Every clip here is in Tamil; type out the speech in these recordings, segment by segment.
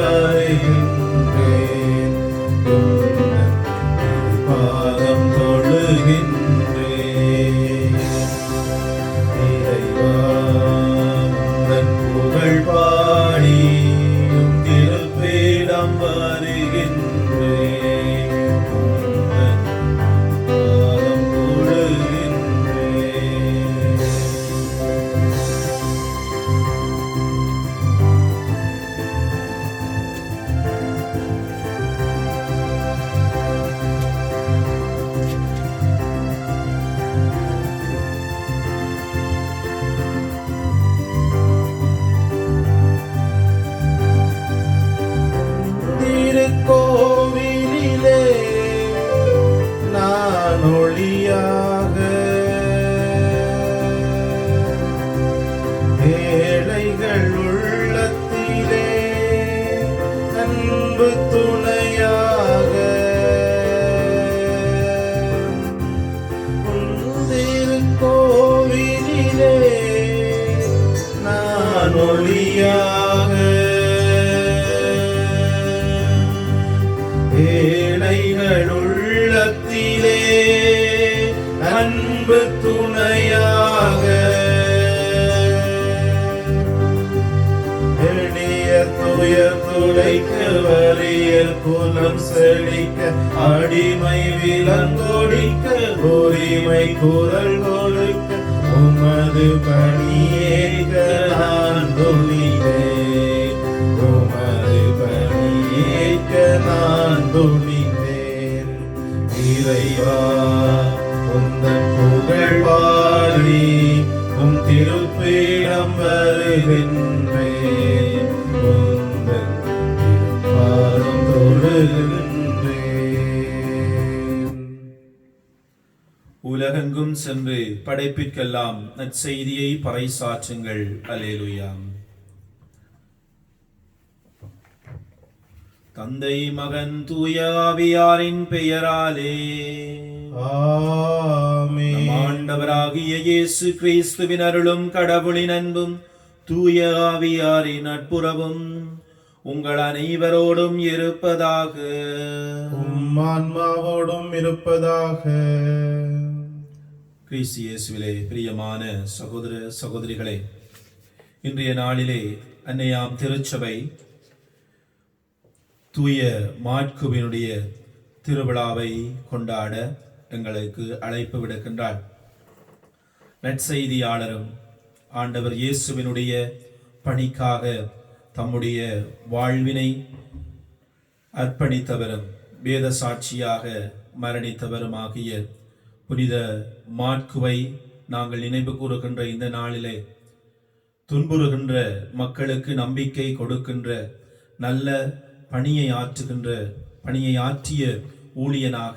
வருகின்றேன். உந்தன் பாதம் தொழுகின்றேன். இறைவா, உந்தன் புகழ் பாடி உம் திருப்பீடம் வருகின்றேன். உந்தன் பாதம் தொழுகின்றேன். திருக்கோவிலிலே நான் ஒளியாக, ஏழைகள் உள்ளத்திலே அன்பு துணையாக, திருக்கோவிலிலே நான் ஒளியாக, ஏழைகள் உள்ளத்திலே அன்பு துணையாக, எளிய துயர் துடைக்க, வலியல் குலம் செழிக்க, அடிமை விலங்கொடிக்க, உரிமை குரல் கொடுக்க, உமது பணியேற்க நான் துணிந்தேன். உமது பணியேற்க நான் துணிந்தேன். இறைவா, உந்தன் புகழ் பாடி உம் திருப்பீடம் வருகின்றேன். உந்தன் திருப்பாதம் தொழுகின்றேன். உலகெங்கும் சென்று படைப்பிற்கெல்லாம் நற்செய்தியை பறைசாற்றுங்கள். அல்லேலூயா. தந்தை, மகன், தூய ஆவியாரின் பெயராலே ஆமென். நம் ஆண்டவராகிய இயேசு கிறிஸ்துவின் அருளும் கடவுளின் அன்பும் தூய ஆவியாரின் நட்புறவும் உங்கள் அனைவரோடும் இருப்பதாக. உம் ஆன்மாவோடும் இருப்பதாக. கிறிஸ்து இயேசுவிலே பிரியமான சகோதர சகோதரிகளே, இன்றைய நாளிலே அன்னையாம் திருச்சபை தூய மாட்குவினுடைய திருவிழாவை கொண்டாட எங்களுக்கு அழைப்பு விடுக்கின்றார். நற்செய்தியாளரும் ஆண்டவர் இயேசுவினுடைய பணிக்காக தம்முடைய வாழ்வினை அர்ப்பணித்தவரும் வேத சாட்சியாக மரணித்தவருமாகிய புனித மாட்குவை நாங்கள் நினைவு கூறுகின்ற இந்த நாளிலே துன்புறுகின்ற மக்களுக்கு நம்பிக்கை கொடுக்கின்ற நல்ல பணியை ஆற்றிய ஊழியனாக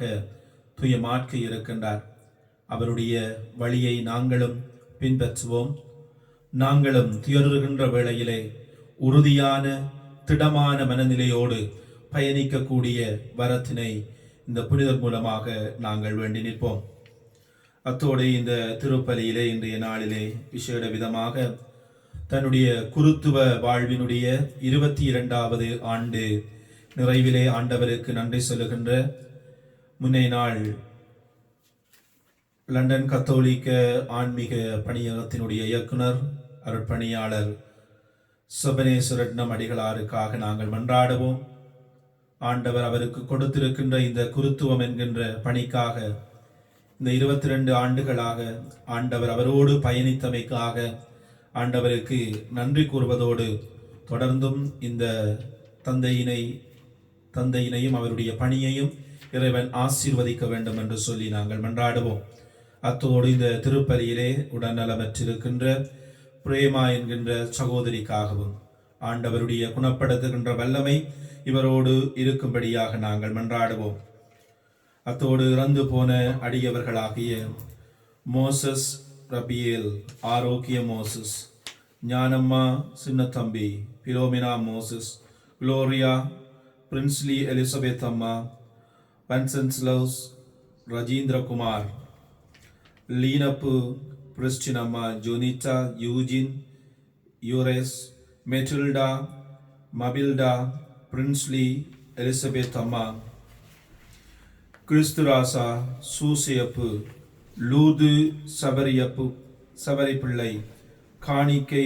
தூய மாட்கு இருக்கின்றார். அவருடைய வழியை நாங்களும் பின்பற்றுவோம். நாங்களும் துயருகின்ற வேளையிலே உறுதியான திடமான மனநிலையோடு பயணிக்கக்கூடிய வரத்தினை இந்த புனிதர் மூலமாக நாங்கள் வேண்டி நிற்போம். அத்தோடு இந்த திருப்பலியிலே இன்றைய நாளிலே விசேட விதமாக தன்னுடைய குருத்துவ வாழ்வினுடைய 22வது ஆண்டு நிறைவிலே ஆண்டவருக்கு நன்றி சொல்லுகின்ற முன்னைய நாள் லண்டன் கத்தோலிக்க ஆன்மீக பணியகத்தினுடைய இயக்குனர் அருட்பணியாளர் சொபனேஸ்வரட்னம் அடிகளாருக்காக நாங்கள் மன்றாடுவோம். ஆண்டவர் அவருக்கு கொடுத்திருக்கின்ற இந்த குருத்துவம் என்கின்ற பணிக்காக இந்த 22 ஆண்டுகளாக ஆண்டவர் அவரோடு பயணித்தமைக்காக ஆண்டவருக்கு நன்றி கூறுவதோடு தொடர்ந்தும் இந்த தந்தையினையும் அவருடைய பணியையும் இறைவன் ஆசீர்வதிக்க வேண்டும் என்று சொல்லி நாங்கள் மன்றாடுவோம். அத்தோடு இந்த திருப்பலியிலே உடல்நலமற்றிருக்கின்ற பிரேமா என்கின்ற சகோதரிக்காகவும் ஆண்டவருடைய குணப்படுத்துகின்ற வல்லமை இவரோடு இருக்கும்படியாக நாங்கள் மன்றாடுவோம். அத்தோடு இறந்து போன அடியவர்களாகிய Moses Raphael, Arokkia Moses, Gnanamma Chinnathambi, Philomena Moses, Gloria, Princely Elizabeth அம்மா, வன்சன்ஸ்லவ்ஸ், ரஜீந்திரகுமார், லீனப்பு, பிரிஸ்டினம்மா, ஜோனிட்டா, யூஜின், யூரெஸ், மெட்டில்டா, மபில்டா, பிரின்ஸ்லி எலிசபெத் அம்மா, கிறிஸ்துராசா, சூசியப்பு, லூது சபரிப்பிள்ளை, காணிக்கை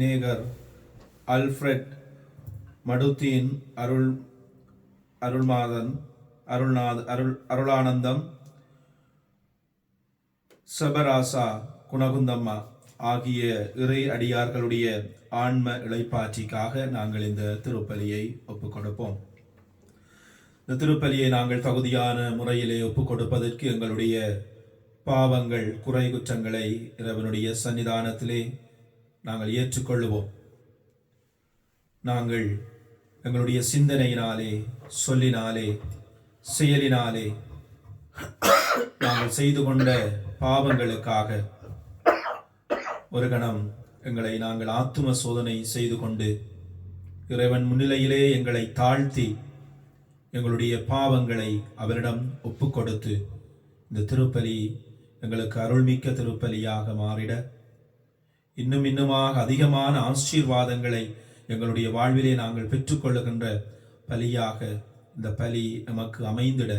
நேகர், அல்ஃபிரட், மடுத்தீன், அருளானந்தம், சபராசா, குணகுந்தம்மா ஆகிய இறை அடியார்களுடைய ஆன்ம இளைப்பாற்றிக்காக நாங்கள் இந்த திருப்பலியை ஒப்புக் கொடுப்போம். இந்த திருப்பலியை நாங்கள் தகுதியான முறையிலே ஒப்புக் கொடுப்பதற்கு எங்களுடைய பாவங்கள், குறை குற்றங்களை இறைவனுடைய சன்னிதானத்திலே நாங்கள் ஏற்றுக்கொள்ளுவோம். நாங்கள் எங்களுடைய சிந்தனையினாலே, சொல்லினாலே, செயலினாலே நாங்கள் செய்து கொண்ட பாவங்களுக்காக ஒரு கணம் எங்களை நாங்கள் ஆத்தும சோதனை செய்து கொண்டு இறைவன் முன்னிலையிலே எங்களை தாழ்த்தி எங்களுடைய பாவங்களை அவரிடம் ஒப்பு கொடுத்து இந்த திருப்பலி எங்களுக்கு அருள்மிக்க திருப்பலியாக மாறிட இன்னுமாக அதிகமான ஆசீர்வாதங்களை எங்களுடைய வாழ்விலே நாங்கள் பெற்றுக்கொள்ளுகின்ற பலியாக இந்த பலி நமக்கு அமைந்திட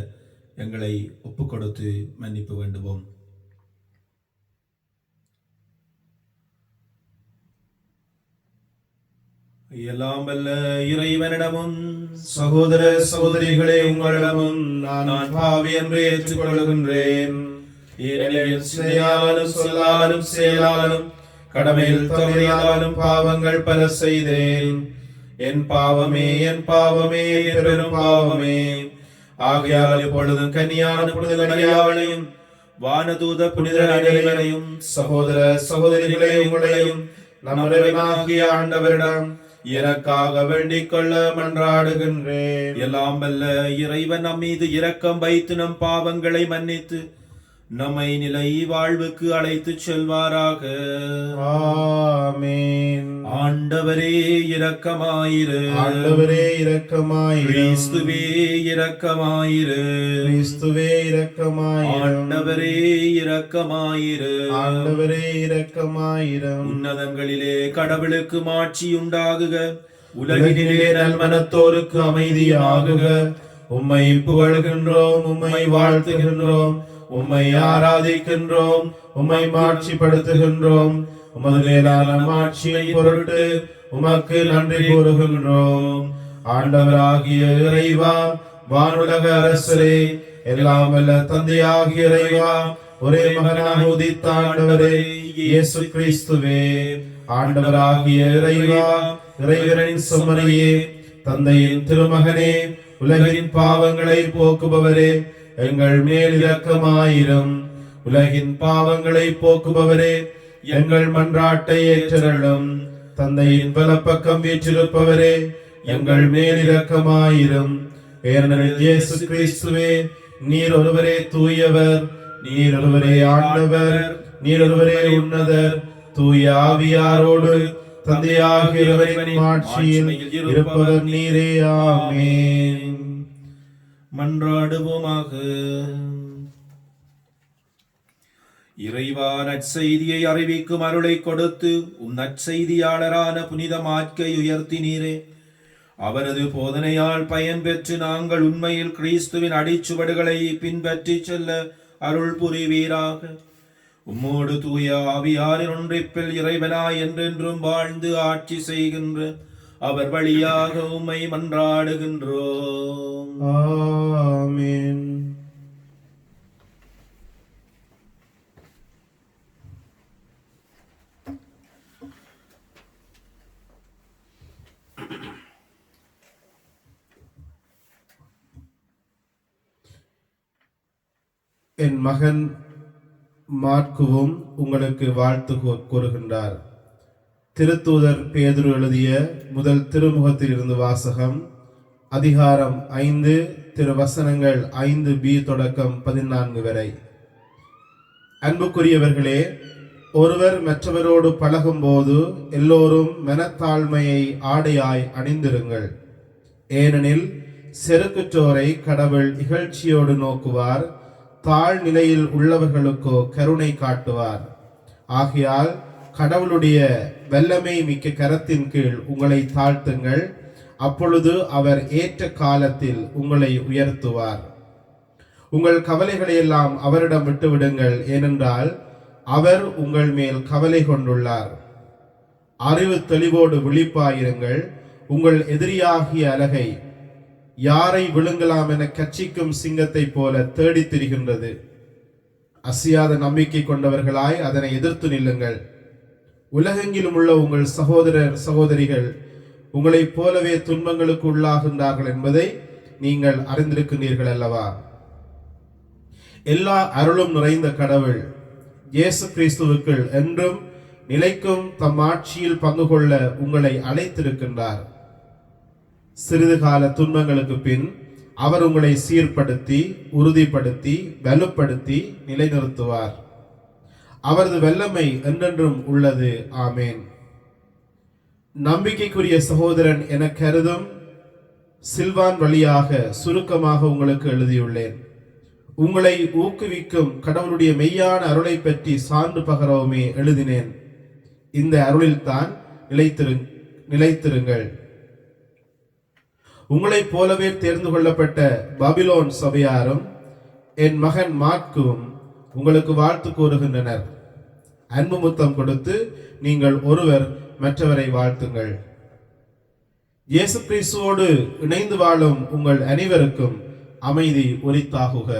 எங்களை ஒப்பு கொடுத்து மன்னிப்பு வேண்டுவோம். எல்லாம் வல்ல இறைவனிடமும் சகோதர சகோதரிகளே உங்களிடமும் நான் பாவி என்று ஏற்றுக்கொள்கின்றேன். ஏனெனில் சிந்தையாலும் சொல்லாலும் செயலாலும் கடமையில் தவறியாலும் பாவங்கள் பல செய்தேன். என் பாவமே பெரும் பாவமே. ஆகையால் இப்பொழுதும் கன்னியான புனித மரியாளையும் வானதூத புனிதர் அனைவரையும் சகோதர சகோதரிகளே உங்களையும் நம்முடைய ஆண்டவரிடம் எனக்காக வேண்டிக் கொள்ள மன்றாடுகின்றேன். எல்லாம் வல்ல இறைவன் நம் மீது இரக்கம் வைத்து நம் பாவங்களை மன்னித்து நம்மை நிலை வாழ்வுக்கு அழைத்து செல்வாராக. ஆமென். ஆண்டவரே இரக்கமாயிரு. ஆண்டவரே இரக்கமாயிரு. கிறிஸ்துவே இரக்கமாயிரு. கிறிஸ்துவே இரக்கமாயிரு. ஆண்டவரே இரக்கமாயிரு. ஆண்டவரே இரக்கமாயிரு. உன்னதங்களிலே கடவுளுக்கு மாட்சி உண்டாகுக. உலகினிலே நல்மனத்தோருக்கு அமைதியாகுக. உம்மை புகழ்கின்றோம், உம்மை வாழ்த்துகின்றோம், உம்மை ஆராதிக்கின்றோம், உம்மை மாட்சிப்படுத்துகின்றோம். உமது மேலான மாட்சியை பொருட்டு உமக்கு நன்றி கூறுகின்றோம். ஆண்டவராகிய இறைவா, வானுலக அரசரே, எல்லாம் வல்ல தந்தையாகிய இறைவா, ஒரே மகனாக உதித்த ஆண்டவரே இயேசு கிறிஸ்துவே, ஆண்டவராகிய இறைவா, இறைவனின் செம்மறியே, தந்தையின் திருமகனே, உலகின் பாவங்களை போக்குபவரே, எங்கள் மேல் இரக்கமாயிரும். உலகின் பாவங்களை போக்குபவரே, எங்கள் மன்றாட்டை ஏற்றருளும். தந்தையின் வலப்பக்கம் வீற்றிருப்பவரே, எங்கள் மேல் இரக்கமாயிரும். ஏனெனில் இயேசு கிறிஸ்துவே, நீர் ஒருவரே தூயவர், நீர் ஒருவரே ஆண்டவர், நீர் ஒருவரே உன்னதர். தூய ஆவியாரோடு தந்தையாகிய இறைவனின் ஆட்சியில் இருப்பவர் நீரே. ஆமென். மன்றாடுவோமாக. இறைவா, நற்செய்தியை அறிவிக்கும் அருளை கொடுத்து நற்செய்தியாளரான புனித மாற்கை உயர்த்தினீரே. அவரது போதனையால் பயன் பெற்று நாங்கள் உண்மையில் கிறிஸ்துவின் அடிச்சுவடுகளை பின்பற்றி செல்ல அருள் புரிவீராக. உம்மோடு தூய ஆவியாரின் ஒன்றிப்பில் இறைவனாய் என்றென்றும் வாழ்ந்து ஆட்சி செய்கின்ற அவர் வழியாக உம்மை மன்றாடுகின்றோம். ஆமென். என் மகன் மாற்குவும் உங்களுக்கு வாழ்த்து கூறுகின்றார். திருத்தூதர் பேதுரு எழுதிய முதல் திருமுகத்தில் இருந்து வாசகம். அதிகாரம் 5, திருவசனங்கள் 5b தொடக்கம் 14 வரை. அன்புக்குரியவர்களே, ஒருவர் மற்றவரோடு பழகும் போது எல்லோரும் மனத்தாழ்மையை ஆடையாய் அணிந்திருங்கள். ஏனெனில் செருக்குற்றோரை கடவுள் இகழ்ச்சியோடு நோக்குவார், தாழ்நிலையில் உள்ளவர்களுக்கோ கருணை காட்டுவார். ஆகையால் கடவுளுடைய வல்லமை மிக்க கரத்தின் கீழ் உங்களை தாழ்த்துங்கள். அப்பொழுது அவர் ஏற்ற காலத்தில் உங்களை உயர்த்துவார். உங்கள் கவலைகளை எல்லாம் அவரிடம் விட்டுவிடுங்கள், ஏனென்றால் அவர் உங்கள் மேல் கவலை கொண்டுள்ளார். அறிவு தெளிவோடு விழிப்பாயிருங்கள். உங்கள் எதிரியாகிய அலகை யாரை விழுங்கலாம் என கட்சிக்கும் சிங்கத்தைப் போல தேடித் திரிகின்றது. அசையாத நம்பிக்கை கொண்டவர்களாய் அதனை எதிர்த்து நில்லுங்கள். உலகெங்கிலும் உள்ள உங்கள் சகோதரர் சகோதரிகள் உங்களைப் போலவே துன்பங்களுக்கு உள்ளாகின்றார்கள் என்பதை நீங்கள் அறிந்திருக்கின்றீர்கள் அல்லவா? எல்லா அருளும் நிறைந்த கடவுள் இயேசு கிறிஸ்துவுக்குள் என்றும் நிலைக்கும் தம் ஆட்சியில் பங்கு கொள்ள உங்களை அழைத்திருக்கின்றார். சிறிது கால துன்பங்களுக்கு பின் அவர் உங்களை சீர்படுத்தி, உறுதிப்படுத்தி, வலுப்படுத்தி நிலைநிறுத்துவார். அவரது வல்லமை என்றென்றும் உள்ளது. ஆமேன். நம்பிக்கைக்குரிய சகோதரன் என கருதும் சில்வான் வழியாக சுருக்கமாக உங்களுக்கு எழுதியுள்ளேன். உங்களை ஊக்குவிக்கும் கடவுளுடைய மெய்யான அருளை பற்றி சான்று பகரவுமே எழுதினேன். இந்த அருளில்தான் நிலைத்திருங்கள். உங்களைப் போலவே தேர்ந்து கொள்ளப்பட்ட பாபிலோன் சபையாரும் என் மகன் மார்க்கும் உங்களுக்கு வாழ்த்து கூறுகின்றனர். அன்பு முத்தம் கொடுத்து நீங்கள் ஒருவர் மற்றவரை வாழ்த்துங்கள். இயேசு கிறிஸ்துவோடு இணைந்து வாழும் உங்கள் அனைவருக்கும் அமைதி உரித்தாகுக.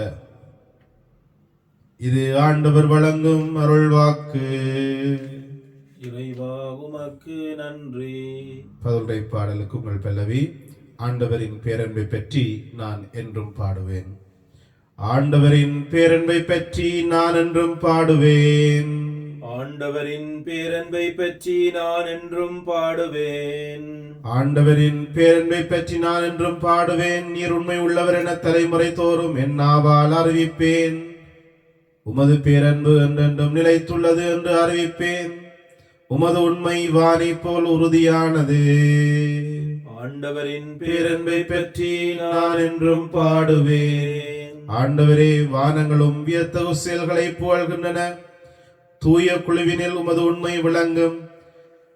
இது ஆண்டவர் வழங்கும் அருள்வாக்கு. இறைவா உமக்கு நன்றி. பதிலுரை பாடலுக்கு உங்கள் பல்லவி. ஆண்டவரின் பேரன்பை பற்றி நான் என்றும் பாடுவேன். ஆண்டவரின் பேரன்பை பற்றி நான் என்றும் பாடுவேன். ஆண்டவரின் பேரன்பை பற்றி நான் என்றும் பாடுவேன். ஆண்டவரின் பேரன்பை பற்றி நான் என்றும் பாடுவேன். நீர் உண்மை உள்ளவர் என தலைமுறை தோறும் என் நாவால் அறிவிப்பேன். உமது பேரன்பு என்றென்றும் நிலைத்துள்ளது என்று அறிவிப்பேன். உமது உண்மை வானை போல் உறுதியானது. ஆண்டவரின் பேரன்பை பற்றி நான் என்றும் பாடுவேன். ஆண்டவரே, வானங்களும் வியத்தகு செயல்களை புகழ்கின்றன. தூய குழுவினில் உமது உண்மை விளங்கும்.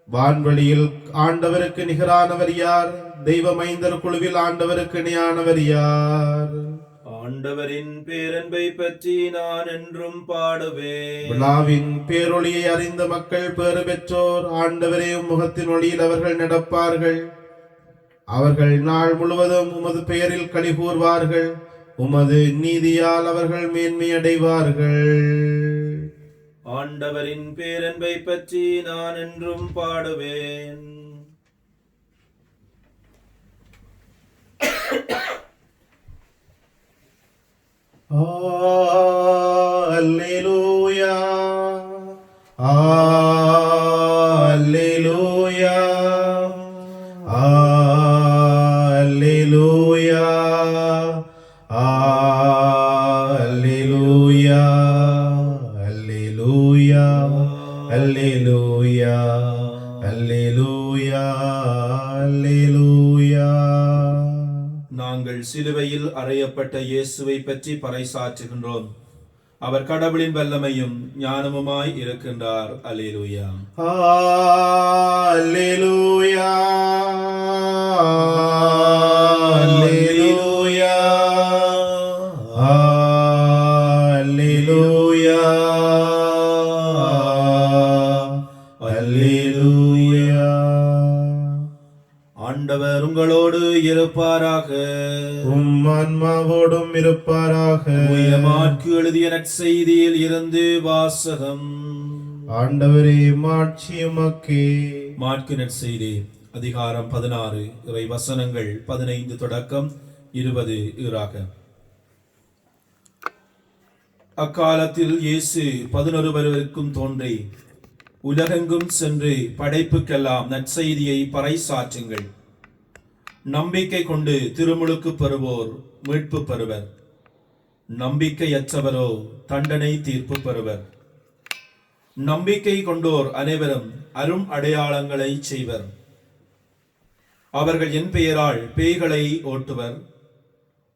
வான்வெளியில் ஆண்டவருக்கு நிகரானவர் யார்? தெய்வ மைந்தர் குழுவில் ஆண்டவருக்கு இணையானவர் யார்? ஆண்டவரின் பேரன்பை பற்றி நான் என்றும் பாடுவேன். விழாவின் பேரொளியை அறிந்த மக்கள் பேறு பெற்றோர். ஆண்டவரே, முகத்தின் ஒளியில் அவர்கள் நடப்பார்கள். அவர்கள் நாள் முழுவதும் உமது பெயரில் களி கூர்வார்கள். உமது நீதியால் அவர்கள் மேன்மை அடைவார்கள். ஆண்டவரின் பேரன்பை பற்றி நான் என்றும் பாடுவேன். அல்லேலூயா, அல்லேலூயா, அல்லேலூயா, அல்லேலூயா, அல்லேலூயா, அல்லேலூயா, அல்லேலூயா, அல்லேலூயா. நாங்கள் சிலுவையில் அறையப்பட்ட இயேசுவை பற்றி பறைசாற்றுகின்றோம். அவர் கடவுளின் வல்லமையும் ஞானமுமாய் இருக்கின்றார். அல்லேலூயா, அல்லேலூயா, அல்லேலூயா, அல்லேலூயா, அல்லேலூயா. ஆண்டவர் உங்களோடு இருப்பாராக. உம் ஆன்மாவோடும் இருப்பாராக. மாற்கு எழுதிய நற்செய்தியில் இருந்து வாசகம். ஆண்டவரே, மாட்சி உமக்கே. மாற்கு நற்செய்தி அதிகாரம் 16 இறை வசனங்கள் 15 தொடக்கம் 20 ஈறாக. அக்காலத்தில் இயேசு 11 பேருக்கும் தோன்றி, உலகெங்கும் சென்று படைப்புக்கெல்லாம் நற்செய்தியை பறைசாற்றுங்கள். நம்பிக்கை கொண்டு திருமுழுக்கு பெறுவோர் மீட்பு பெறுவர். நம்பிக்கையற்றவரோ தண்டனை தீர்ப்பு பெறுவர். நம்பிக்கை கொண்டோர் அனைவரும் அரும் அடையாளங்களை செய்வர். அவர்கள் என் பெயரால் பேய்களை ஓட்டுவர்,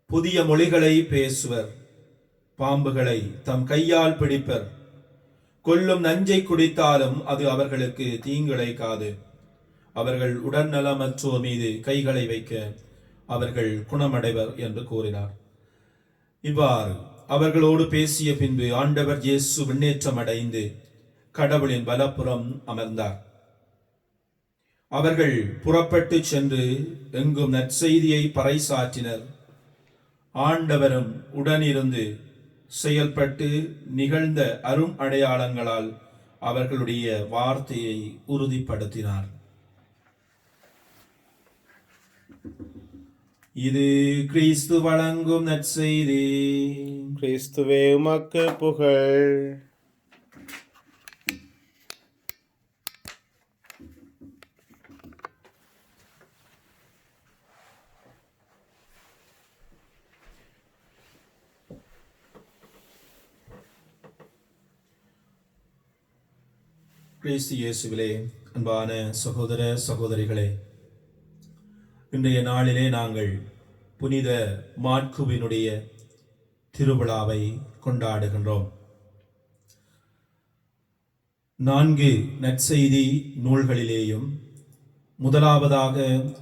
புதிய மொழிகளை பேசுவர், பாம்புகளை தம் கையால் பிடிப்பர், கொல்லும் நஞ்சை குடித்தாலும் அது அவர்களுக்கு தீங்கிழைக்காது. அவர்கள் உடல்நலமற்றோர் மீது கைகளை வைக்க அவர்கள் குணமடைவர் என்று கூறினார். இவ்வாறு அவர்களோடு பேசிய பின்பு ஆண்டவர் இயேசு விண்ணேற்றம் அடைந்து கடவுளின் வலப்புறம் அமர்ந்தார். அவர்கள் புறப்பட்டு சென்று எங்கும் நற்செய்தியை பறைசாற்றினர். ஆண்டவரும் உடனிருந்து செயல்பட்டு நிகழ்ந்த அரும் அடையாளங்களால் அவர்களுடைய வார்த்தையை உறுதிப்படுத்தினார். இது கிறிஸ்து வழங்கும் நற்செய்தி. கிறிஸ்துவே உமக்கு புகழ். கிறிஸ்து இயேசுவிலே அன்பான சகோதர சகோதரிகளே, இன்றைய நாளிலே நாங்கள் புனித மாட்குவினுடைய திருவிழாவை கொண்டாடுகின்றோம். 4 நற்செய்தி நூல்களிலேயும் முதலாவதாக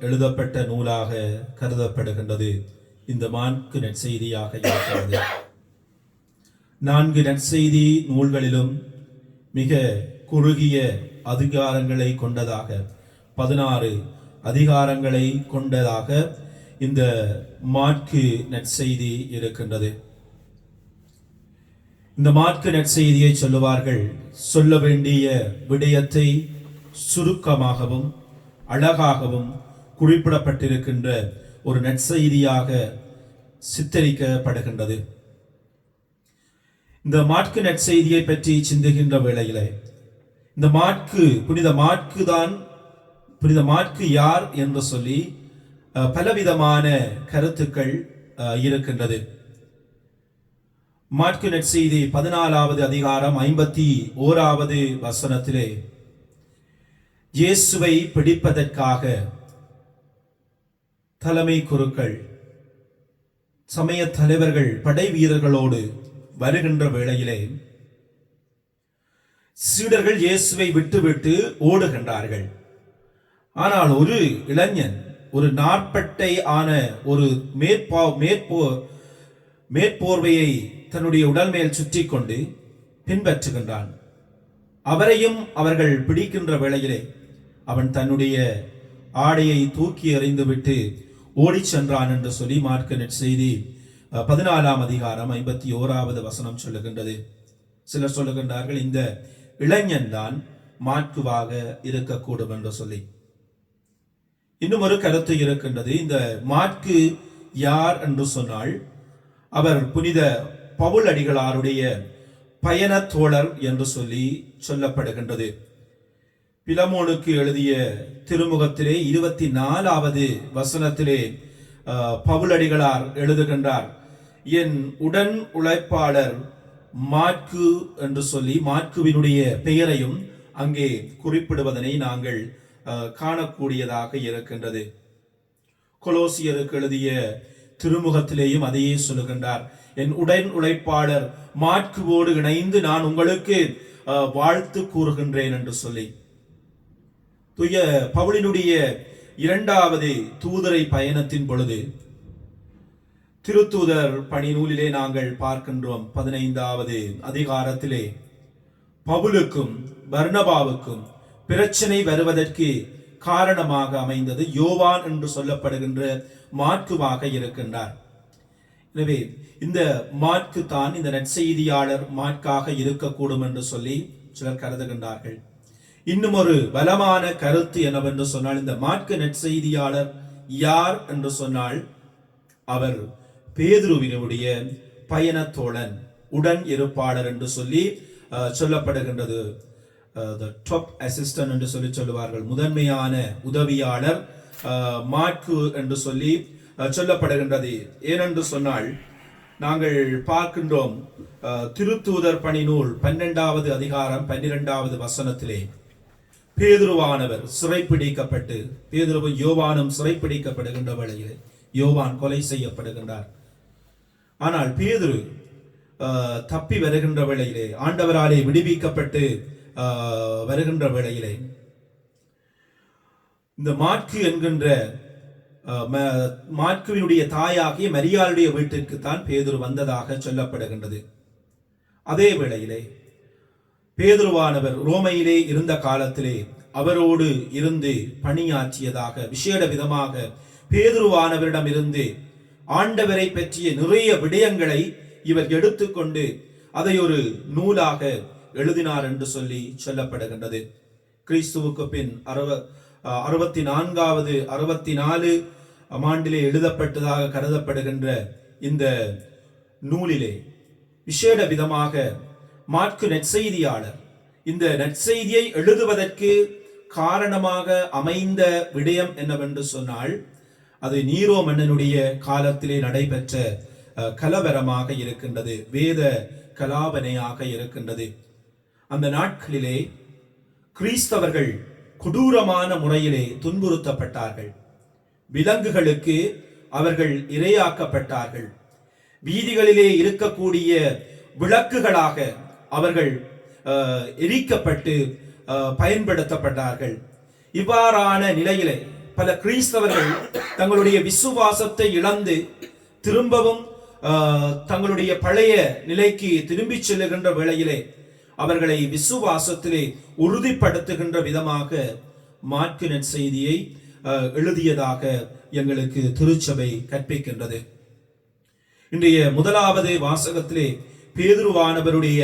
எழுதப்பட்ட நூலாக கருதப்படுகின்றது இந்த மாற்கு நற்செய்தியாக இருக்கிறது. 4 நற்செய்தி நூல்களிலும் மிக குறுகிய அதிகாரங்களை கொண்டதாக 16 அதிகாரங்களை கொண்டதாக இந்த மாற்கு நற்செய்தி இருக்கின்றது. இந்த மாற்கு நற்செய்தியை சொல்லுவார்கள் சொல்ல வேண்டிய விடயத்தை சுருக்கமாகவும் அழகாகவும் குறிப்பிடப்பட்டிருக்கின்ற ஒரு நற்செய்தியாக சித்தரிக்கப்படுகின்றது. இந்த மாற்கு நற்செய்தியை பற்றி சிந்துகின்ற வேளையிலே இந்த புனித மாற்கு யார் என்று சொல்லி பலவிதமான கருத்துக்கள் இருக்கின்றது. மாற்கு நற்செய்தி 14வது அதிகாரம் 51வது வசனத்திலே இயேசுவை பிடிப்பதற்காக தலைமை குருக்கள் சமய தலைவர்கள் படை வீரர்களோடு வருகின்ற வேளையிலே சீடர்கள் இயேசுவை விட்டுவிட்டு ஓடுகின்றார்கள். ஆனால் ஒரு இளைஞன் ஒரு நாற்பட்டை ஆன ஒரு மேற்போர்வையை தன்னுடைய உடல் மேல் சுற்றி கொண்டு பின்பற்றுகின்றான். அவரையும் அவர்கள் பிடிக்கின்ற வேளையிலே அவன் தன்னுடைய ஆடையை தூக்கி எறிந்துவிட்டு ஓடி சென்றான் என்று சொல்லி மாற்கு நற்செய்தி 14ஆம் அதிகாரம் 51வது வசனம் சொல்லுகின்றது. சிலர் சொல்லுகின்றார்கள் இந்த இளைஞன் தான் மாற்குவாக இருக்கக்கூடும் என்று சொல்லி. இன்னும் ஒரு கருத்து இருக்கின்றது. இந்த மாற்கு யார் என்று சொன்னால் அவர் புனித பவுல் அடிகளாருடைய பயண தோழர் என்று சொல்லி சொல்லப்படுகின்றது. பிலமோனுக்கு எழுதிய திருமுகத்திலே 24வது வசனத்திலே பவுல் அடிகளார் எழுதுகின்றார், என் உடன் உழைப்பாளர் மாற்கு என்று சொல்லி மாற்குவினுடைய பெயரையும் அங்கே குறிப்பிடுவதனை நாங்கள் காணக்கூடியதாக இருக்கின்றது. கொலோசியருக்கு எழுதிய திருமுகத்திலேயும் அதையே சொல்லுகின்றார், என் உடன் உழைப்பாளர் மாற்குவோடு இணைந்து நான் உங்களுக்கு வாழ்த்து கூறுகின்றேன் என்று சொல்லி. தூய பவுலினுடைய 2வது தூதரை பயணத்தின் பொழுது திருத்தூதர் பணி நூலிலே நாங்கள் பார்க்கின்றோம். 15வது அதிகாரத்திலே பவுலுக்கும் பர்னபாவுக்கும் பிரச்சனை வருவதற்கு காரணமாக அமைந்தது யோவான் என்று சொல்லப்படுகின்ற மாற்குவாக இருக்கின்றார். எனவே இந்த மாற்கு தான் இந்த நற்செய்தியாளர் மாற்காக இருக்கக்கூடும் என்று சொல்லி சிலர் கருதுகின்றார்கள். இன்னும் ஒரு பலமான கருத்து என்னவென்று சொன்னால், இந்த மாற்கு நற்செய்தியாளர் யார் என்று சொன்னால் அவர் பேதுருவினுடைய பயணத்தோழன் உடன் இருப்பாளர் என்று சொல்லி சொல்லப்படுகின்றது. டாப் அசிஸ்டன்ட் என்று சொல்லி சொல்லுவார்கள், முதன்மையான உதவியாளர் மாற்கு என்று சொல்லி சொல்லப்படுகின்றது. ஏனென்று சொன்னால் நாங்கள் பார்க்கின்றோம் திருத்தூதர் பணி நூல் 12வது அதிகாரம் 12வது வசனத்திலே பேதுருவானவர் சிறைப்பிடிக்கப்பட்டு பேதுருவும் யோவானும் சிறைப்பிடிக்கப்படுகின்ற வேளையிலே யோவான் கொலை செய்யப்படுகின்றார். ஆனால் பேதுரு தப்பி வருகின்ற வேளையிலே ஆண்டவராலே விடுவிக்கப்பட்டு வருகின்ற வேளையிலே இந்த மாற்கு என்கின்ற மாற்குவினுடைய தாயாகிய மரியாளுடைய வீட்டிற்கு தான் பேதுரு வந்ததாக சொல்லப்படுகின்றது. அதே வேளையிலே பேதுருவானவர் ரோமையிலே இருந்த காலத்திலே அவரோடு இருந்து பணியாற்றியதாக விசேட விதமாக பேதுருவானவரிடம் இருந்து ஆண்டவரை பற்றிய நிறைய விடயங்களை இவர் எடுத்துக்கொண்டு அதை ஒரு நூலாக எழுதினார் என்று சொல்லி சொல்லப்படுகின்றது. கிறிஸ்துவுக்கு பின் 64 ஆண்டிலே எழுதப்பட்டதாக கருதப்படுகின்ற இந்த நூலிலே விசேட விதமாக மாற்கு நற்செய்தியாளர் இந்த நற்செய்தியை எழுதுவதற்கு காரணமாக அமைந்த விடயம் என்னவென்று சொன்னால், அது நீரோ மன்னனுடைய காலத்திலே நடைபெற்ற கலவரமாக இருக்கின்றது, வேத கலாபனையாக இருக்கின்றது. அந்த நாட்களிலே கிறிஸ்தவர்கள் கொடூரமான முறையிலே துன்புறுத்தப்பட்டார்கள். விலங்குகளுக்கு அவர்கள் இரையாக்கப்பட்டார்கள். வீதிகளிலே இருக்கக்கூடிய விளக்குகளாக அவர்கள் எரிக்கப்பட்டு பயன்படுத்தப்பட்டார்கள். இவ்வாறான நிலையிலே பல கிறிஸ்தவர்கள் தங்களுடைய விசுவாசத்தை இழந்து திரும்பவும் தங்களுடைய பழைய நிலைக்கு திரும்பி செல்லுகின்ற வேளையிலே அவர்களை விசுவாசத்திலே உறுதிப்படுத்துகின்ற விதமாக மாற்கு நற்செய்தியை எழுதியதாக எங்களுக்கு திருச்சபை கற்பிக்கின்றது. இன்றைய முதலாவது வாசகத்திலே பேதுருவானவருடைய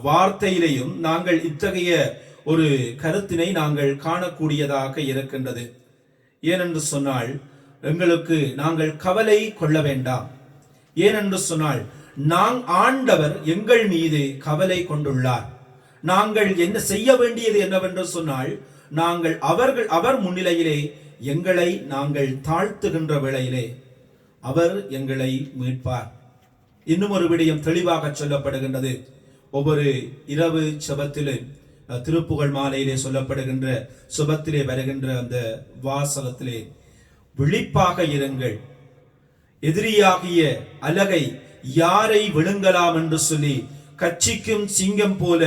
வார்த்தையிலேயும் நாங்கள் இத்தகைய ஒரு கருத்தினை நாங்கள் காணக்கூடியதாக இருக்கின்றது. ஏனென்று சொன்னால், நாங்கள் கவலை கொள்ள வேண்டாம். ஏனென்று சொன்னால், ஆண்டவர் எங்கள் மீது கவலை கொண்டுள்ளார். நாங்கள் என்ன செய்ய வேண்டியது என்னவென்று சொன்னால், நாங்கள் அவர் முன்னிலையிலே எங்களை நாங்கள் தாழ்த்துகின்ற வேளையிலே அவர் எங்களை மீட்பார். இன்னும் ஒரு விடயம் தெளிவாக சொல்லப்படுகின்றது. ஒவ்வொரு இரவு செபத்திலும் திருப்புகழ் மாலையிலே சொல்லப்படுகின்ற சுபத்திலே வருகின்ற அந்த வாசகத்திலே, விழிப்பாக இருங்கள், எதிரியாகிய அலகை யாரை விழுங்கலாம் என்று சொல்லி கட்சிக்கும் சிங்கம் போல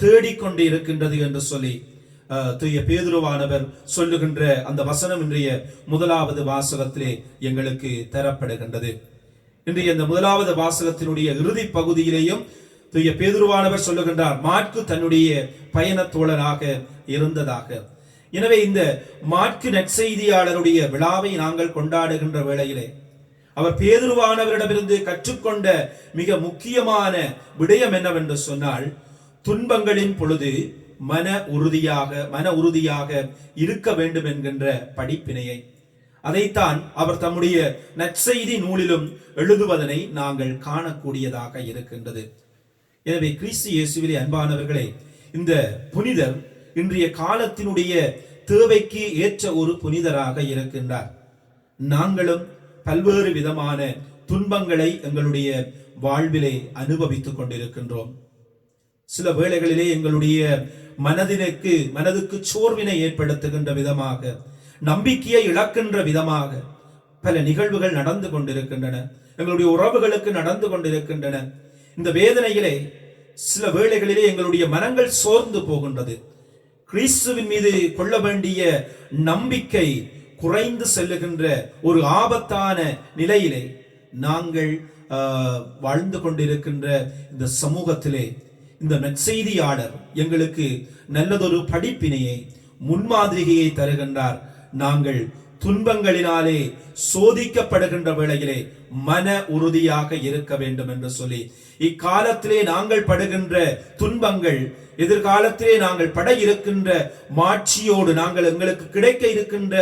தேடிக்கொண்டு இருக்கின்றது என்று சொல்லி தூய பேதுருவானவர் சொல்லுகின்ற அந்த வசனம் இன்றைய முதலாவது வாசகத்திலே எங்களுக்கு தரப்படுகின்றது. இன்றைய இந்த முதலாவது வாசகத்தினுடைய இறுதி பகுதியிலேயும் தூய பேதுருவானவர் சொல்லுகின்றார், மாற்கு தன்னுடைய பயணத்தோழனாக இருந்ததாக. எனவே இந்த மாற்கு நற்செய்தியாளருடைய விழாவை நாங்கள் கொண்டாடுகின்ற வேளையிலே அவர் பேதுருவானவரிடமிருந்து கற்றுக்கொண்ட மிக முக்கியமான விடயம் என்னவென்று சொன்னால், துன்பங்களின் பொழுது மன உறுதியாக இருக்க வேண்டும் என்கின்ற படிப்பினையை, அதைத்தான் அவர் தம்முடைய நற்செய்தி நூலிலும் எழுதுவதனை நாங்கள் காணக்கூடியதாக இருக்கின்றது. எனவே கிறிஸ்து இயேசுவிலே அன்பானவர்களே, இந்த புனிதர் இன்றைய காலத்தினுடைய தேவைக்கு ஏற்ற ஒரு புனிதராக இருக்கின்றார். நாங்களும் பல்வேறு விதமான துன்பங்களை எங்களுடைய வாழ்விலே அனுபவித்துக் கொண்டிருக்கின்றோம். சில வேளைகளிலே எங்களுடைய மனதுக்கு சோர்வினை ஏற்படுத்துகின்ற விதமாக, நம்பிக்கையை இழக்கின்ற விதமாக பல நிகழ்வுகள் நடந்து கொண்டிருக்கின்றன. எங்களுடைய உறவுகளுக்கு நடந்து கொண்டிருக்கின்றன. இந்த வேதனையிலே சில வேளைகளிலே எங்களுடைய மனங்கள் சோர்ந்து போகின்றது. கிறிஸ்துவின் மீது கொள்ள வேண்டிய நம்பிக்கை குறைந்து செல்லுகின்ற ஒரு ஆபத்தான நிலையிலே நாங்கள் வாழ்ந்து கொண்டிருக்கின்ற இந்த சமூகத்திலே இந்த நற்செய்தியாளர் எங்களுக்கு நல்லதொரு படிப்பினையை, முன்மாதிரியை தருகின்றார். நாங்கள் துன்பங்களினாலே சோதிக்கப்படுகின்ற வேளையிலே மன உறுதியாக இருக்க வேண்டும் என்று சொல்லி, இக்காலத்திலே நாங்கள் படுகின்ற துன்பங்கள் எதிர்காலத்திலே நாங்கள் பட இருக்கின்ற மாட்சியோடு, எங்களுக்கு கிடைக்க இருக்கின்ற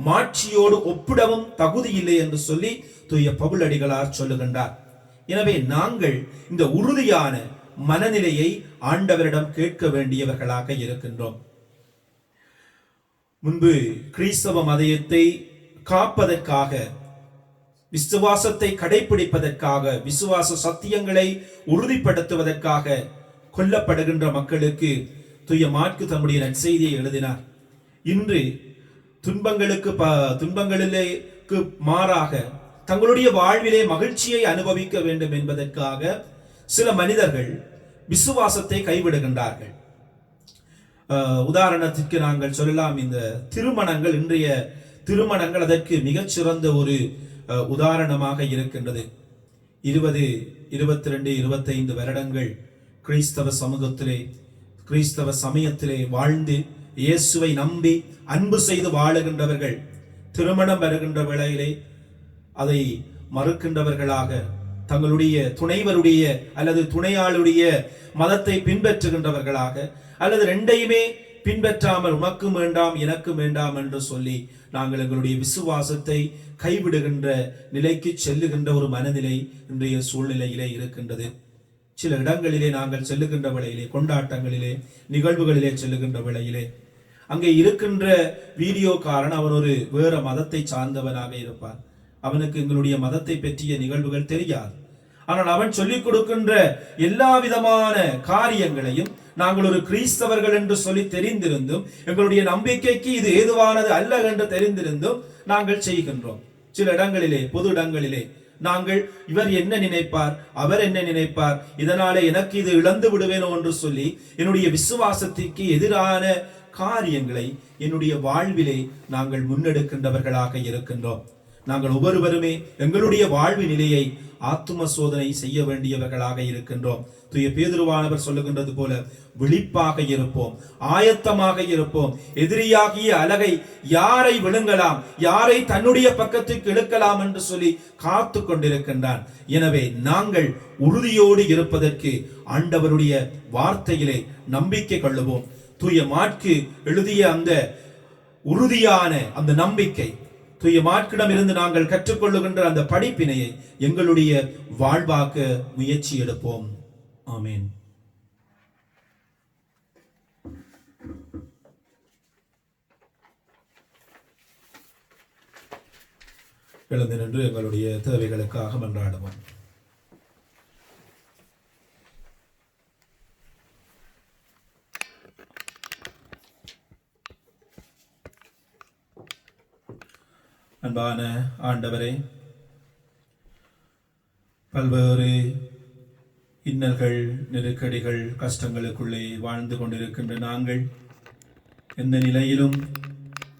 மாட்சியோடு ஒப்பிடவும் தகுதியில்லை என்று சொல்லி தூய பவுலடிகளார் சொல்லுகின்றார். எனவே நாங்கள் இந்த உறுதியான மனநிலையை ஆண்டவரிடம் கேட்க வேண்டியவர்களாக இருக்கின்றோம். முன்பு கிறிஸ்தவ மதத்தை காப்பதற்காக, விசுவாசத்தை கடைபிடிப்பதற்காக, விசுவாச சத்தியங்களை உறுதிப்படுத்துவதற்காக கொல்லப்படுகின்ற மக்களுக்கு தூய மாற்கு தம்முடைய நற்செய்தியை எழுதினார். இன்று துன்பங்களுக்கு மாறாக தங்களுடைய வாழ்விலே மகிழ்ச்சியை அனுபவிக்க வேண்டும் என்பதற்காக சில மனிதர்கள் விசுவாசத்தை கைவிடுகின்றார்கள். உதாரணத்திற்கு நாங்கள் சொல்லலாம், இந்த திருமணங்கள், இன்றைய திருமணங்கள் அதற்கு மிகச்சிறந்த ஒரு உதாரணமாக இருக்கின்றது. 20, 22, 25 வருடங்கள் கிறிஸ்தவ சமூகத்திலே, கிறிஸ்தவ சமயத்திலே வாழ்ந்து இயேசுவை நம்பி அன்பு செய்து வாழுகின்றவர்கள் திருமணம் வருகின்ற வேளையிலே அதை மறுக்கின்றவர்களாக, தங்களுடைய துணைவருடைய அல்லது துணையாளுடைய மதத்தை பின்பற்றுகின்றவர்களாக, அல்லது ரெண்டையுமே பின்பற்றாமல் உனக்கும் வேண்டாம் எனக்கும் வேண்டாம் என்று சொல்லி நாங்கள் எங்களுடைய விசுவாசத்தை கைவிடுகின்ற நிலைக்கு செல்லுகின்ற ஒரு மனநிலை இன்றைய சூழ்நிலையிலே இருக்கின்றது. சில இடங்களிலே நாங்கள் செல்லுகின்ற வேளையிலே, கொண்டாட்டங்களிலே, நிகழ்வுகளிலே செல்லுகின்ற வேளையிலே அங்கே இருக்கின்ற வீடியோக்காரன் அவன் ஒரு வேற மதத்தை சார்ந்தவனாக இருப்பான். அவனுக்கு எங்களுடைய மதத்தை பற்றிய நிகழ்வுகள் தெரியாது. ஆனால் அவன் சொல்லிக் கொடுக்கின்ற எல்லா விதமான காரியங்களையும் நாங்கள் ஒரு கிறிஸ்தவர்கள் என்று சொல்லி தெரிந்திருந்தும், எங்களுடைய நம்பிக்கைக்கு இது ஏதுவானது அல்ல என்று தெரிந்திருந்தும் நாங்கள் செய்கின்றோம். சில இடங்களிலே, பொது இடங்களிலே நாங்கள் இவர் என்ன நினைப்பார், அவர் என்ன நினைப்பார், இதனாலே எனக்கு இது இழந்து விடுவேனோ என்று சொல்லி என்னுடைய விசுவாசத்திற்கு எதிரான காரியங்களை என்னுடைய வாழ்விலே நாங்கள் முன்னெடுக்கின்றவர்களாக இருக்கின்றோம். நாங்கள் ஒவ்வொருவருமே எங்களுடைய வாழ்வு நிலையை ஆத்தும சோதனை செய்ய வேண்டியவர்களாக இருக்கின்றோம். தூய பேதுருவானவர் சொல்லுகின்றது போல விழிப்பாக இருப்போம், ஆயத்தமாக இருப்போம். எதிரியாகிய அலகை யாரை விழுங்கலாம், யாரை தன்னுடைய பக்கத்துக்கு இழுக்கலாம் என்று சொல்லி காத்து கொண்டிருக்கின்றான். எனவே நாங்கள் உறுதியோடு இருப்பதற்கு ஆண்டவருடைய வார்த்தையிலே நம்பிக்கை கொள்ளுவோம். தூய மாற்கு எழுதிய அந்த உறுதியான அந்த நம்பிக்கை, தூய மாற்கிடம் இருந்து நாங்கள் கற்றுக்கொள்ளுகின்ற அந்த படிப்பினையை எங்களுடைய வாழ்வாக்க முயற்சி எடுப்போம். ஆமீன். எழுந்து நின்று எங்களுடைய தேவைகளுக்காக மன்றாடுவோம். அன்பான ஆண்டவரே, பல்வேறு இன்னல்கள், நெருக்கடிகள், கஷ்டங்களுக்குள்ளே வாழ்ந்து கொண்டிருக்கின்ற நாங்கள் எந்த நிலையிலும்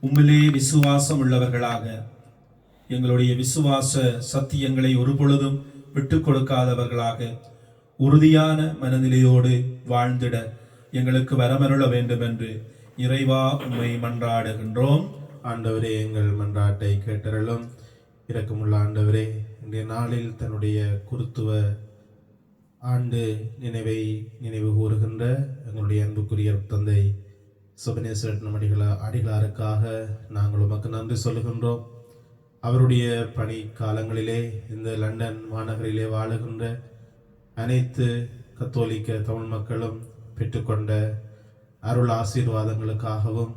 உம்மிலே விசுவாசம் உள்ளவர்களாக, எங்களுடைய விசுவாச சத்தியங்களை ஒரு பொழுதும் விட்டுக் கொடுக்காதவர்களாக, உறுதியான மனநிலையோடு வாழ்ந்திட எங்களுக்கு வரமருள வேண்டும் என்று இறைவா உம்மை மன்றாடுகின்றோம். ஆண்டவரே, எங்கள் மன்றாட்டை கேட்டருளும். இரக்கமுள்ள ஆண்டவரே, இன்றைய நாளில் தன்னுடைய குருத்துவ ஆண்டு நினைவு கூறுகின்ற எங்களுடைய அன்புக்குரிய தந்தை சுபநேஸ்வரன் அடிகளாருக்காக நாங்கள் உமக்கு நன்றி சொல்லுகின்றோம். அவருடைய பணி காலங்களிலே இந்த லண்டன் மாநகரிலே வாழுகின்ற அனைத்து கத்தோலிக்க தமிழ் மக்களும் பெற்றுக்கொண்ட அருள் ஆசீர்வாதங்களுக்காகவும்,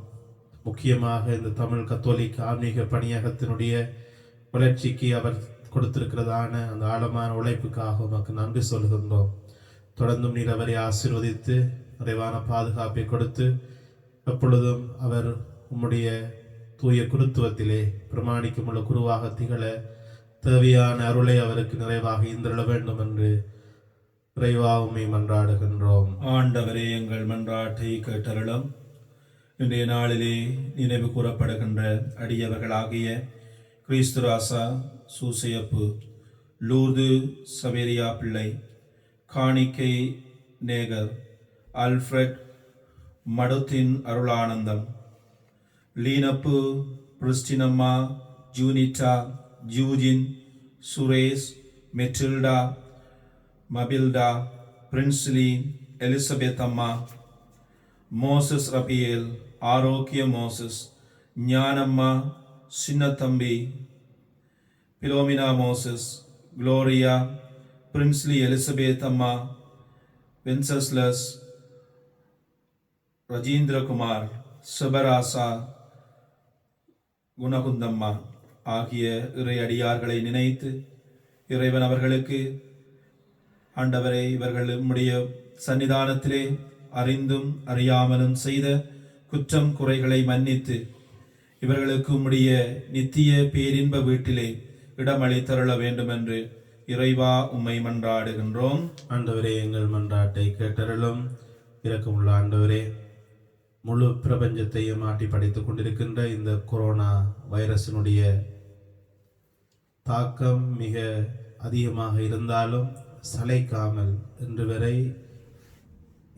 முக்கியமாக இந்த தமிழ் கத்தோலிக்க ஆன்மீக பணியகத்தினுடைய வளர்ச்சிக்கு அவர் கொடுத்திருக்கிறதான அந்த ஆழமான உழைப்புக்காக உமக்கு நன்றி சொல்கின்றோம். தொடர்ந்தும் நீர் அவரை ஆசீர்வதித்து நிறைவான பாதுகாப்பை கொடுத்து எப்பொழுதும் அவர் உம்முடைய தூய குருத்துவத்திலே பிரமாணிக்கமுள்ள குருவாக திகழ தேவையான அருளை அவருக்கு நிறைவாக ஈந்தருள வேண்டும் என்று இறைவா உம்மை மன்றாடுகின்றோம். ஆண்டவரே, எங்கள் மன்றாட்டை கேட்டருளும். இன்றைய நாளிலே நினைவு கூறப்படுகின்ற அடியவர்களாகிய கிறிஸ்துராசா சூசையப்பு, லூர்து சவேரியா பிள்ளை, காணிக்கை நேகர், அல்ஃபிரட் மடுத்தின் அருளானந்தம், லீனப்பு பிரிஸ்டினம்மா, ஜூனிட்டா, ஜூஜின், சுரேஷ், மெட்டில்டா, மபில்டா, Princely, Elizabeth Amma, Moses Raphael, Arokkia Moses, Gnanamma, Chinnathambi, Philomena Moses, Gloria, Princely Elizabeth Amma, Wenceslaus, ரஜீந்திரகுமார், சிபராசா, குணகுந்தம்மா ஆகிய இறை அடியார்களை நினைத்து இறைவன் அவர்களுக்கு, ஆண்டவரை, இவர்கள் நம்முடைய சன்னிதானத்திலே அறிந்தும் அறியாமலும் செய்த குற்றம் குறைகளை மன்னித்து இவர்களுக்கு உம்முடைய நித்திய பேரின்ப வீட்டிலே இடமளித்தருள வேண்டும் என்று இறைவா உம்மை மன்றாடுகின்றோம். ஆண்டவரே, எங்கள் மன்றாட்டை கேட்டருளும். இரக்கமுள்ள ஆண்டவரே, முழு பிரபஞ்சத்தையும் ஆட்டி படைத்துக் கொண்டிருக்கின்ற இந்த கொரோனா வைரஸினுடைய தாக்கம் மிக அதிகமாக இருந்தாலும் சளைக்காமல் இன்று வரை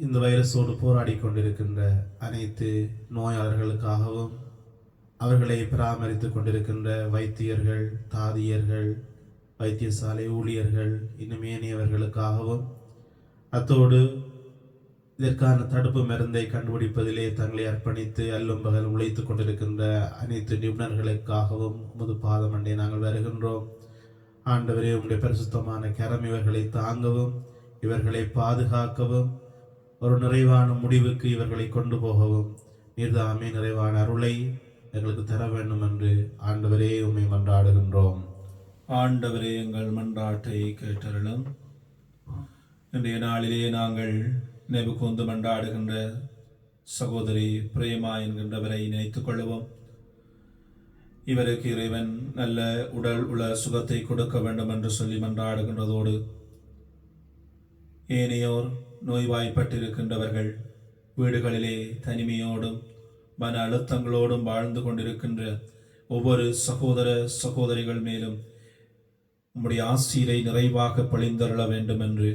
இந்த வைரஸோடு போராடி கொண்டிருக்கின்ற அனைத்து நோயாளர்களுக்காகவும் அவர்களை பராமரித்து கொண்டிருக்கின்ற வைத்தியர்கள், தாதியர்கள், வைத்தியசாலை ஊழியர்கள், இன்னும் ஏனையவர்களுக்காகவும் அத்தோடு இதற்கான தடுப்பு மருந்தை கண்டுபிடிப்பதிலே தங்களை அர்ப்பணித்து அல்லும் பகல் உழைத்துக் கொண்டிருக்கின்ற அனைத்து நிபுணர்களுக்காகவும் உமது பாதமண்டை நாங்கள் வருகின்றோம். ஆண்டவரே, உம்முடைய பரிசுத்தமான கரம் இவர்களை தாங்கவும், இவர்களை பாதுகாக்கவும், ஒரு நிறைவான முடிவுக்கு இவர்களை கொண்டு போகவும் நீர்தாமே நிறைவான அருளை எங்களுக்கு தர வேண்டும் என்று ஆண்டவரே உம்மை மன்றாடுகின்றோம். ஆண்டவரே, எங்கள் மன்றாட்டை கேட்டருளும். இன்றைய நாளிலே நாங்கள் நினைவு கூர்ந்து மன்றாடுகின்ற சகோதரி பிரேமா என்கின்றவரை நினைத்துக் கொள்வோம். இவருக்கு இறைவன் நல்ல உடல் உள்ள சுகத்தை கொடுக்க வேண்டும் என்று சொல்லி மன்றாடுகின்றதோடு ஏனையோர் நோய்வாய்ப்பட்டிருக்கின்றவர்கள், வீடுகளிலே தனிமையோடும் மன அழுத்தங்களோடும் வாழ்ந்து கொண்டிருக்கின்ற ஒவ்வொரு சகோதர சகோதரிகள் மேலும் உம்முடைய ஆசீரை நிறைவாக பொழிந்தருள வேண்டும் என்று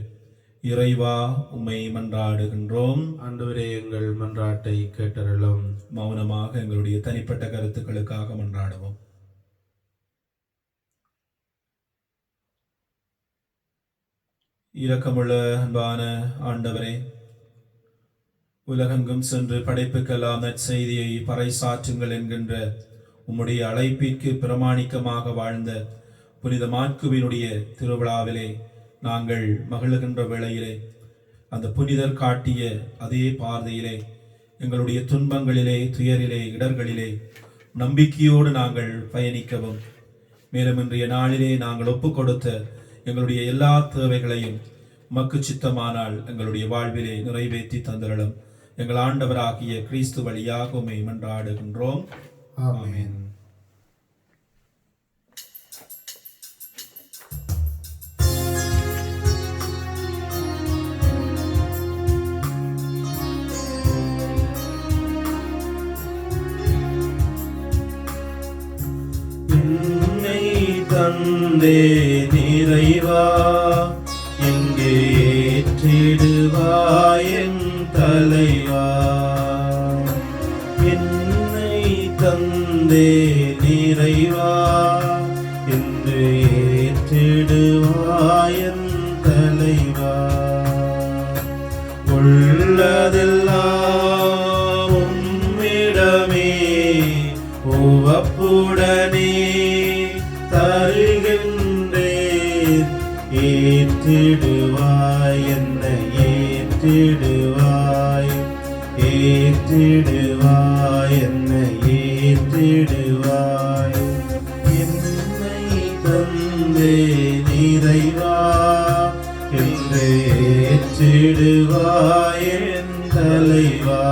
இறைவா உம்மை மன்றாடுகின்றோம். ஆண்டவரே, எங்கள் மன்றாட்டை கேட்டருளும். மௌனமாக எங்களுடைய தனிப்பட்ட கருத்துக்களுக்காக மன்றாடுவோம். இரக்கமுள்ள அன்பான ஆண்டவரே, உலகெங்கும் சென்று படைப்புக்கெல்லாம் நற்செய்தியை பறைசாற்றுங்கள் என்கின்ற உம்முடைய அழைப்பிற்கு பிரமாணிக்கமாக வாழ்ந்த புனித மாட்குவினுடைய திருவிழாவிலே நாங்கள் மகிழ்கின்ற வேளையிலே அந்த புனிதர் காட்டிய அதே பாதையிலே எங்களுடைய துன்பங்களிலே, துயரிலே, இடர்களிலே நம்பிக்கையோடு நாங்கள் பயணிக்கவும், மேலும் இன்றைய நாளிலே நாங்கள் ஒப்புக் கொடுத்த எங்களுடைய எல்லா தேவைகளையும் உமக்கு சித்தமானால் எங்களுடைய வாழ்விலே நிறைவேற்றி தந்தருளும். எங்கள் ஆண்டவராகிய கிறிஸ்து வழியாக உம்மை மன்றாடுகின்றோம். ஆமென். என்னை தந்தே நிறைவா, எங்கே ஏற்றிடுவாய் என் தலைவா. என்னை தந்தே நிறைவா, என்று ஏற்றிடுவாய் என் தலைவா. உள்ளதெல்லாம் உம்மிடமே உவப்புடனே தருகின்றேன். ஏற்றிடுவாய் என்னை, ஏற்றிடுவாய், ஏற்றிடுவாய் என்னை, ஏற்றிடுவாய். என்னை தந்தே நிறைவா, என்று ஏற்றிடுவாய் என் தலைவா.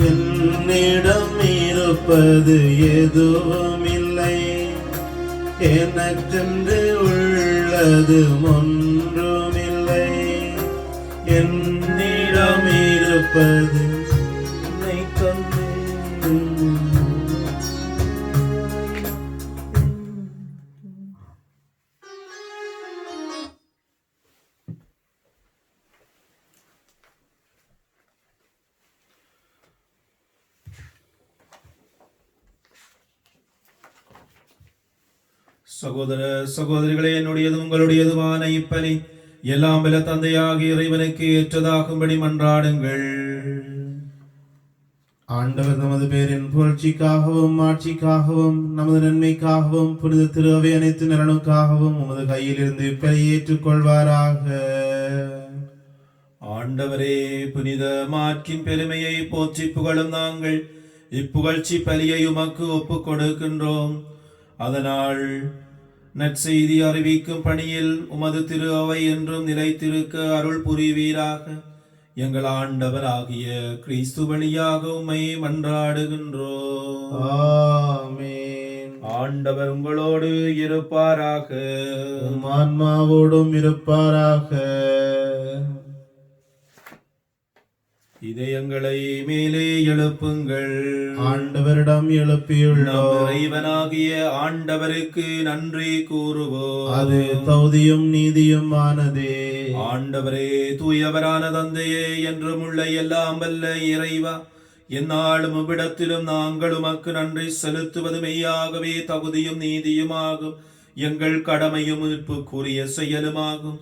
என்னிடம் இருப்பது எதுவும் இல்லை, எனக்கென்று உள்ளது ஒன்றுமில்லை. என்னிடம் இருப்பது உன்னை தந்தேன். சகோதர சகோதரிகளே, என்னுடையது உங்களுடையதுமான இப்பலி எல்லாம் வல்ல தந்தையாகிய இறைவனுக்கு ஏற்றதாகும்படி மன்றாடுங்கள். ஆண்டவர் நமது பேரின் புகழ்ச்சிக்காகவும் ஆட்சிக்காகவும் நமது நன்மைக்காகவும் புனித திரு அவை அனைத்து நலனுக்காகவும் உமது கையிலிருந்து இப்பலி ஏற்றுக்கொள்வாராக. ஆண்டவரே, புனித மாட்சின் பெருமையை போற்றி புகழும் நாங்கள் இப்புகழ்ச்சி பலியை உமக்கு ஒப்புக் கொடுக்கின்றோம். அதனால் நற்செய்தி அறிவிக்கும் பணியில் உமது திரு அவை என்றும் நிலைத்திருக்க அருள் புரிவீராக. எங்கள் ஆண்டவராகிய கிறிஸ்து வழியாக உம்மை மன்றாடுகின்றோம். ஆமென். ஆண்டவர் உங்களோடு இருப்பாராக. உம் ஆன்மாவோடும் இருப்பாராக. இதயங்களை மேலே எழுப்புங்கள். ஆண்டவரிடம் எழுப்பியுள்ளோம். நம் இறைவனாகிய ஆண்டவருக்கு நன்றி கூறுவோம். அது தகுதியும் நீதியும் ஆனதே. ஆண்டவரே, தூயவரான தந்தையே, என்றும் உள்ள எல்லாம் வல்ல இறைவா, எந்நாளும் இவ்விடத்திலும் நாங்கள் உமக்கு நன்றி செலுத்துவது மெய்யாகவே தகுதியும் நீதியுமாகும், எங்கள் கடமையும் மீட்புக்குரிய செயலுமாகும்.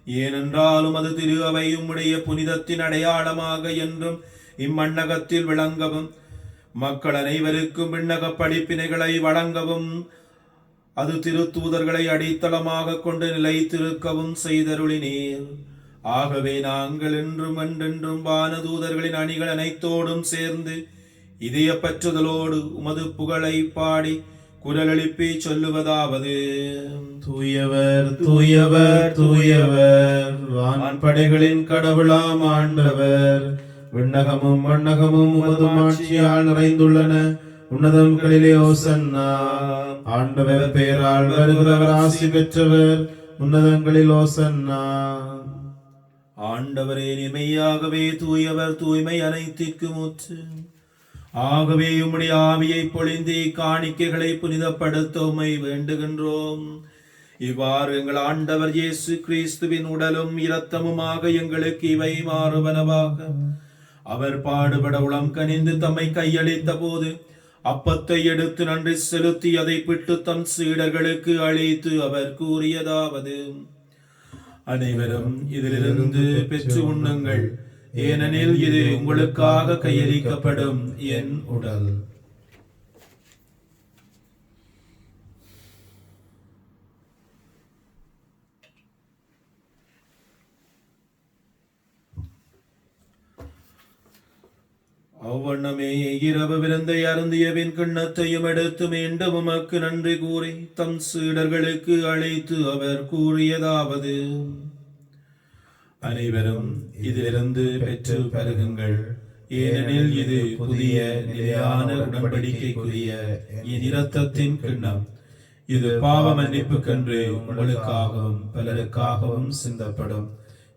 ஏனென்றாலும் அது திரு அவை உம்முடைய புனிதத்தின் அடையாளமாக என்றும் இம்மண்ணகத்தில் விளங்கவும், மக்கள் அனைவருக்கும் விண்ணக படிப்பினைகளை வழங்கவும், அது திருத்தூதர்களை அடித்தளமாக கொண்டு நிலைத்திருக்கவும் செய்தருளினீர். ஆகவே நாங்கள் என்றும் என்றென்றும் வானதூதர்களின் அணிகள் அனைத்தோடும் சேர்ந்து இதய பற்றுதலோடு உமது புகழை பாடி குரல் எழுப்பி சொல்லுவதாவது: தூயவர் தூயவர் தூயவர், வான்படைகளின் கடவுளாம் ஆண்டவர். விண்ணகமும் மண்ணகமும் உமது ஆட்சியால் நிறைந்துள்ளன. உன்னதங்களிலே ஓசன்னா. ஆண்டவர் பெயரால் வருகிறவர் ஆசி பெற்றவர். உன்னதங்களில் ஓசன்னா. ஆண்டவரே, நிமையாகவே தூயவர், தூய்மை அனைத்திற்கும் ஊற்று. ஆகவே உம்முடைய ஆவியை பொழிந்து காணிக்கைகளை புனிதப்படுத்த உம்மை வேண்டுகின்றோம். இவ்வாறு எங்கள் ஆண்டவர் இயேசு கிறிஸ்துவின் உடலும் இரத்தமுமாக எங்களுக்கு இவை மாறுவனவாக. அவர் பாடுபட உளம் கனிந்து தம்மை கையளித்த போது அப்பத்தை எடுத்து நன்றி செலுத்தி அதை பிட்டு தம் சீடர்களுக்கு அளித்து அவர் கூறியதாவது: அனைவரும் இதிலிருந்து பெற்று உண்ணுங்கள், ஏனெனில் இது உங்களுக்காக கையளிக்கப்படும் என் உடல். அவ்வண்ணமே இரவு விருந்தை அருந்தியவின் கிண்ணத்தையும் எடுத்து மீண்டும் உமக்கு நன்றி கூறி தம் சீடர்களுக்கு அழைத்து அவர் கூறியதாவது: அனைவரும் இதிலிருந்து பெற்று பருகுங்கள், ஏனெனில் இது புதிய நிலையான உடன்படிக்கைக்குரிய என் இரத்தத்தின் கிண்ணம். இது பாவ மன்னிப்புக்கென்று உங்களுக்காகவும் பலருக்காகவும் சிந்தப்படும்.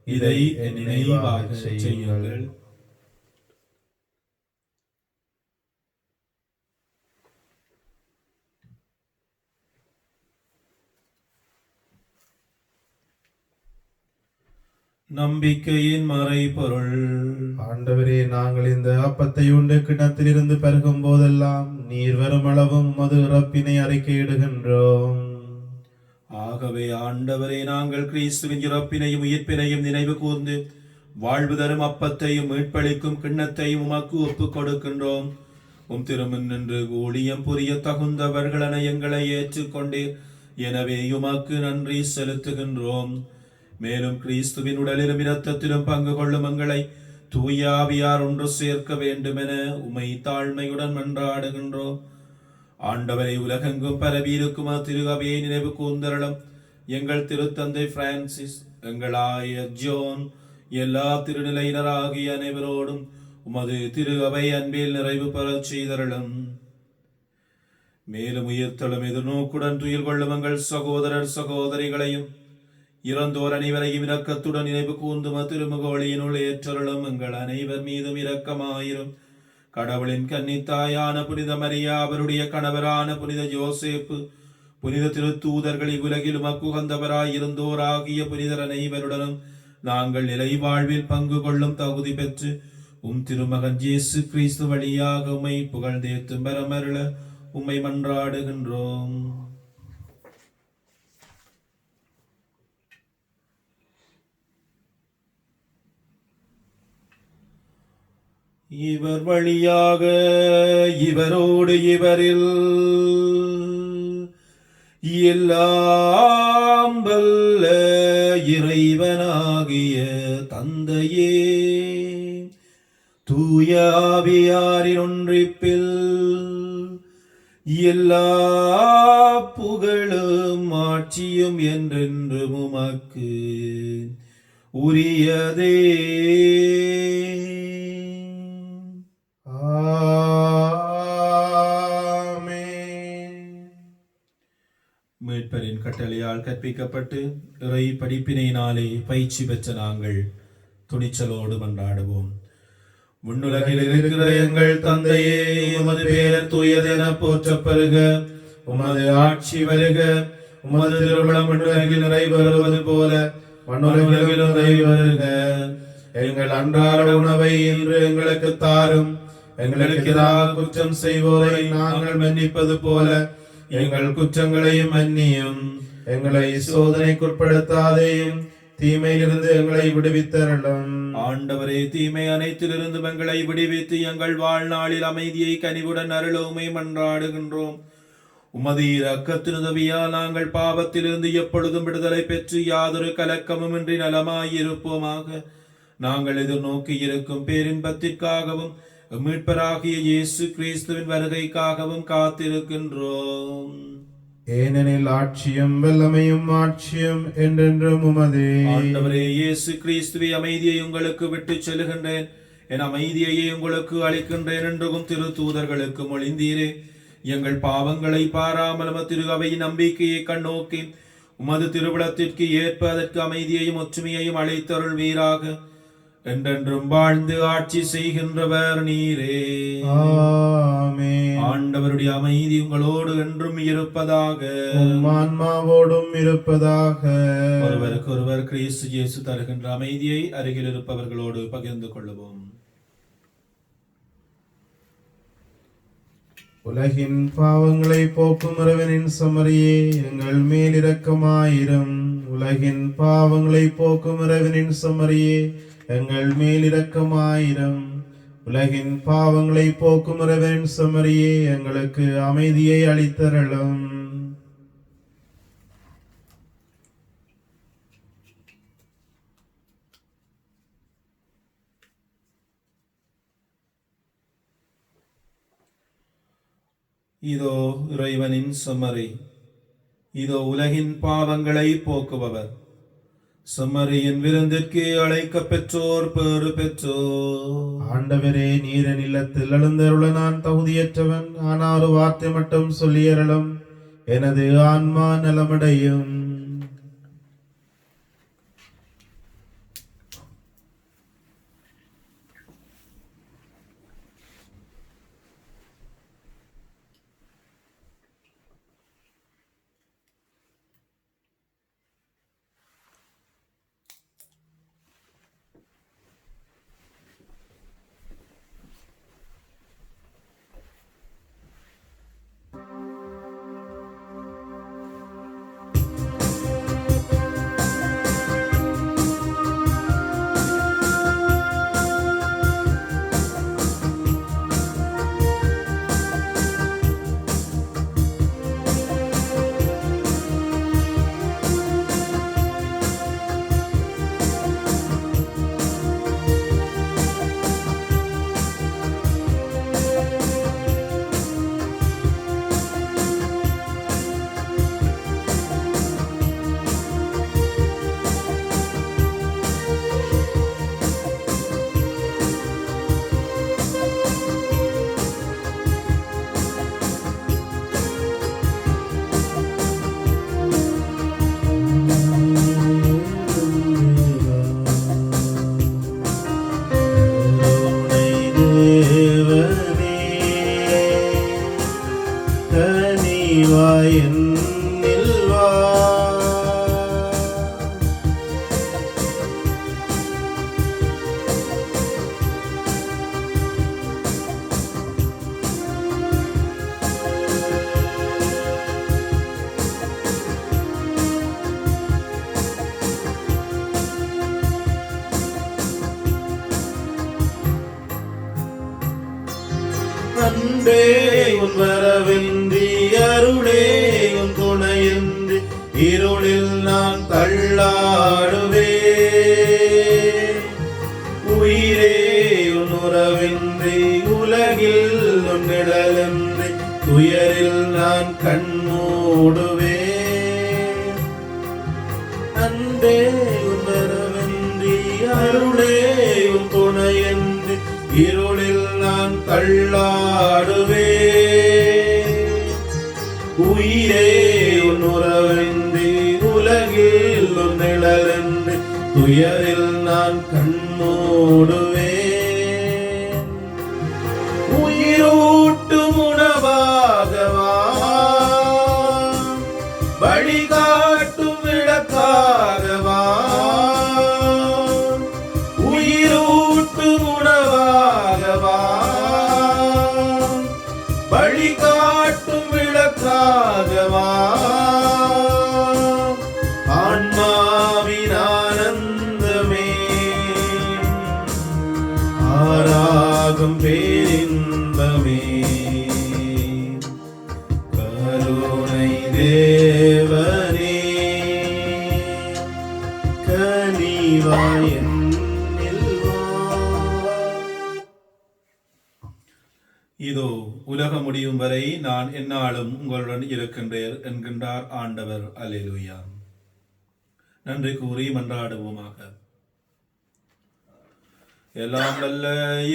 இதை என் நினைவாக செய்யுங்கள். நம்பிக்கையின் மறைபொருள். ஆண்டவரே, நாங்கள் இந்த அப்பத்தை உண்டு கிண்ணத்திலிருந்து பருகும் போதெல்லாம் நீர் வரும் அளவும் மது இறப்பினை அறிக்கையிடுகின்றோம். ஆகவே ஆண்டவரே, நாங்கள் கிறிஸ்துவின் இறப்பினையும் உயிர்ப்பினையும் நினைவு கூர்ந்து வாழ்வு தரும் அப்பத்தையும் மீட்பளிக்கும் கிண்ணத்தையும் உமக்கு ஒப்புக் கொடுக்கின்றோம். உம் திருமுன் நின்று ஊழியம் புரிய தகுந்தவர்களென எங்களை ஏற்றுக்கொண்டீர். எனவே உமக்கு நன்றி செலுத்துகின்றோம். மேலும் கிறிஸ்துவின் உடலிலும் இரத்தத்திலும் பங்கு கொள்ளும் எங்களை தூய ஆவியார் ஒன்று சேர்க்க வேண்டுமென உமை தாழ்மையுடன் மன்றாடுகின்றோம். ஆண்டவரை, உலகெங்கும் பரவியிருக்கும் திரு அவையை நினைவு கூர்ந்தருளும். எங்கள் திருத்தந்தை பிரான்சிஸ், எங்கள் ஆயர் ஜோன், எல்லா திருநிலையினராகிய அனைவரோடும் உமது திரு அவை அன்பில் நிறைவு பெறச் செய்தருளும். மேலும் உயிர்த்தெழும் எதிர்நோக்குடன் துயில் கொள்ளும் எங்கள் சகோதரர் சகோதரிகளையும் இறந்தோர் அனைவரையும் இரக்கத்துடன் நினைவு கூர்ந்தும திருமுகொழியினுள் ஏற்றருளும். எங்கள் அனைவர் மீதும் இரக்கமாயிரும். கடவுளின் கன்னித்தாயான புனித மரியா, அவருடைய கணவரான புனித யோசேப்பு, புனித திருத்தூதர்கள், இவ்வுலகில் உமக்குகந்தவராய் இருந்தோராகிய புனிதர் அனைவருடனும் நாங்கள் நிலை வாழ்வில் பங்கு கொள்ளும் தகுதி பெற்று உம் திருமகன் இயேசு கிறிஸ்து வழியாக உம்மை புகழ்ந்தேத்து பெறமருள உம்மை மன்றாடுகின்றோம். இவர் வழியாக இவரோடு இவரில் எல்லாம் வல்ல இறைவனாகிய தந்தையே, தூய ஆவியாரின் ஒன்றிப்பில் எல்லா புகழும் ஆட்சியும் என்றென்றும் உமக்கு உரியதே. மீட்பரின் கட்டளையால் கற்பிக்கப்பட்டு இறை படிப்பினையினாலே பயிற்சி பெற்ற நாங்கள் துணிச்சலோடு மன்றாடுவோம். விண்ணுலகில் இருக்கிற எங்கள் தந்தையே, உமது பெயர் தூயதென போற்றப் பெறுக. உமது ஆட்சி வருக. உமது திருவுளம் விண்ணுலகில் நிறைவேறுவது போல மண்ணுலகிலும் நிறைவேறுக. எங்கள் அன்றாட உணவை இன்று எங்களுக்கு தாரும். எங்களுக்கு எதிராக குற்றம் செய்வோரை நாங்கள் மன்னிப்பது போல எங்கள் குற்றங்களையும் மன்னியும். எங்களை சோதனைக்குட்படுத்தாதேயும், தீமையிலிருந்து எங்களை விடுவித்தருளும். ஆண்டவரே, தீமை அனைத்திலிருந்து எங்களை விடுவித்து எங்கள் வாழ்நாளில் அமைதியை கனிவுடன் அருளுமை மன்றாடுகின்றோம். உமது இரக்கத்தின் உதவியால் நாங்கள் பாவத்திலிருந்து எப்பொழுதும் விடுதலை பெற்று யாதொரு கலக்கமுமின்றி நலமாயிருப்போமாக. நாங்கள் எதிர்நோக்கி இருக்கும் பேரின்பத்திற்காகவும் மீட்பராகிய இயேசு கிறிஸ்துவின் வருகைக்காகவும் காத்திருக்கின்றோம். ஏனெனில் ஆட்சியும் வல்லமையும் ஆட்சியும் என்றென்றும் உமதே. ஆண்டவரே இயேசு கிறிஸ்துவை, அமைதியை உங்களுக்கு விட்டுச் செல்கின்றேன், என் அமைதியையே உங்களுக்கு அளிக்கின்றேன் என்றும் திரு தூதர்களுக்கு மொழிந்தீரே. எங்கள் பாவங்களை பாராமல் திரு அவையின் நம்பிக்கையை கண்ணோக்கி உமது திருவிழத்திற்கு ஏற்ப அதற்கு அமைதியையும் ஒற்றுமையையும் அளித்தருள்வீராக. என்றென்றும் வாழ்ந்து ஆட்சி செய்கின்றவர் நீரே. ஆமென். ஆண்டவருடைய அமைதி உங்களோடு என்றும் இருப்பதாக. ஆன்மாவோடும் இருப்பதாக. ஒருவருக்கு ஒருவர் கிறிஸ்து இயேசு தருகின்ற அமைதியை அருகில் இருப்பவர்களோடு பகிர்ந்து கொள்ளுவோம். உலகின் பாவங்களை போக்கும் இறைவனின் செம்மறியே, எங்கள் மேல் இரக்கமாயிரும். உலகின் பாவங்களை போக்கும் இறைவனின் செம்மறியே, எங்கள் மேல் இரக்கமாயிரும். உலகின் பாவங்களை போக்கும் இறைவனின் செம்மறியே, எங்களுக்கு அமைதியை அளித்தருளும். இதோ இறைவனின் செம்மறி, இதோ உலகின் பாவங்களை போக்குபவர். செம்மறியின் விருந்திற்கு அழைக்க பெற்றோர் பேறு பெற்றோர். ஆண்டவரே, நீரின் இல்லத்தில் எழுந்தருள நான் தகுதியற்றவன். ஆனால் ஒரு வார்த்தை மட்டும் சொல்லியருளும், எனது ஆன்மா நலமடையும். அன்பே உன் வரவின்றி, அருளே உன் துணையின்றி, இருளில் நான் தள்ளாடுவேன். உயிரே உன் உறவின்றி, உலகில் உன் நிழலின்றி, துயரில் நான் கண்மூடுவேன். அன்பே உன் வரவின்றி, அருளே உன் துணை என்று இருளில் நான் தள்ளாடுவேன். உயிரே உன் உறவென்று உலகில் உன் நிழலென்று துயரில் நான் கண்மூடுவேன். உயிரூட்டும் உணவாகவா, வழிகாட்டும் விளக்காகவா, உயிரூட்டும் உணவாகவா, வழிகாட்டும் விளக்காகவா, ஆன்மாவின் ஆனந்தமே, ஆராகும் பேரின்பமே, கருணை தேவனே, கனிவாய் என்னில் வா. இதோ உலகம் முடியும் வரை நான் எந்நாளும் உங்களுடன் இருக்கின்றேன் என்கின்றார் ஆண்டவர். அல்லேலூயா. நன்றி கூறி மன்றாடுவோமாக. எல்லாம் வல்ல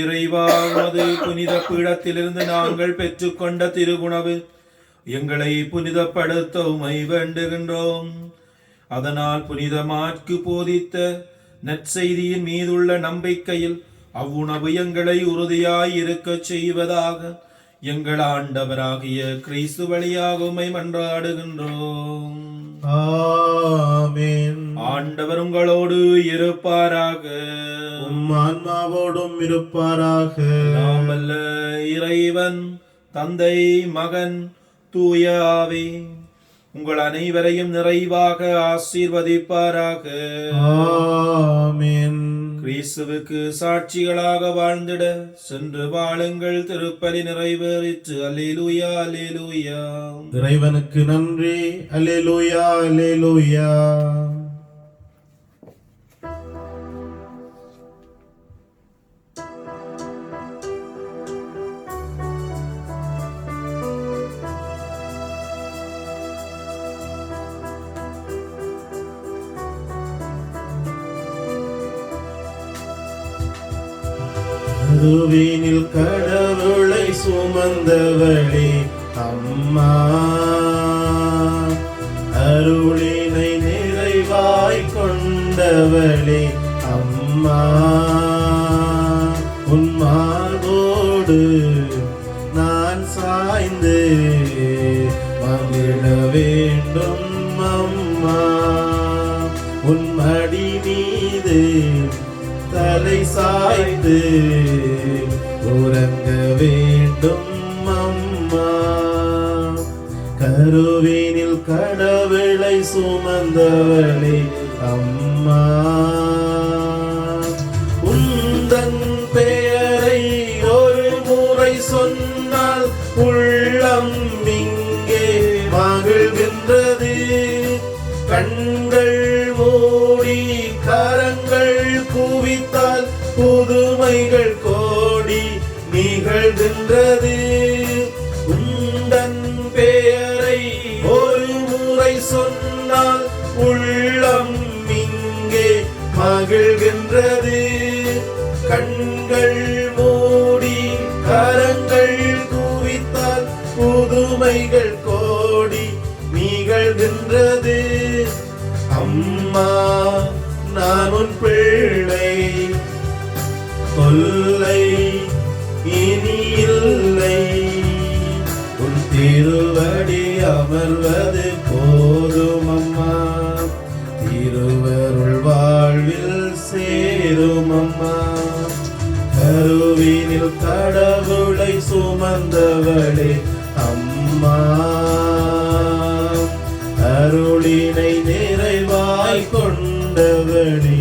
இறைவா, உமது புனித பீடத்திலிருந்து நாங்கள் பெற்றுக்கொண்ட திருகுணவு எங்களை புனிதப்படுத்த உமை வேண்டுகின்றோம். அதனால் புனித மாற்கு போதித்த நற்செய்தியின் மீதுள்ள நம்பிக்கையில் அவ்வுணவு எங்களை உறுதியாய் இருக்கச் செய்வதாக எங்கள் ஆண்டவராகிய கிறிஸ்து வழியாக உம்மை மன்றாடுகின்றோம். ஆமென். ஆண்டவர் உங்களோடு இருப்பாராக. உம் ஆன்மாவோடும் இருப்பாராக. எல்லாம் வல்ல இறைவன் தந்தை, மகன், தூய ஆவி உங்கள் அனைவரையும் நிறைவாக ஆசீர்வதிப்பாராக. ஆமென். கிறிஸ்துவுக்கு சாட்சிகளாக வாழ்ந்திட சென்று வாழுங்கள். திருப்பலி நிறைவேறிற்று. அல்லேலூயா, அல்லேலூயா. இறைவனுக்கு நன்றி. அல்லேலூயா, அல்லேலூயா. கருவினில் கடவுளை சுமந்தவளே அம்மா, அருளினை நிறைவாய் கொண்டவளே அம்மா, உன் மார்போடு நான் சாய்ந்து மகிழ வேண்டும் அம்மா, உன் மடி மீது தலை சாய்ந்து உறங்க வேண்டும் அம்மா. கருவினில் கடவுளை சுமந்தவளே அம்மா, உந்தன் பெயரை ஒரு முறை சொன்னால் உள்ளம் இங்கே மகிழ்கின்றது. கண்கள் மூடி கரங்கள் குவித்தால் புதுமைகள் கோடி நிகழ்கின்றது. உந்தன் பெயரை ஒரு முறை சொன்னால் உள்ளம் இங்கே மகிழ்கின்றது. கண்கள் மூடி கரங்கள் குவித்தால் புதுமைகள் கோடி நிகழ்கின்றது. அம்மா, நான் உன் பிள்ளை, தொல்லை இனி இல்லை. உன் திருவடி அமர்வது போதும் அம்மா, திருவருள் வாழ்வில் சேரும் அம்மா. கருவினில் கடவுளை சுமந்தவளே அம்மா, அருளினை நிறைவாய் கொண்டவளே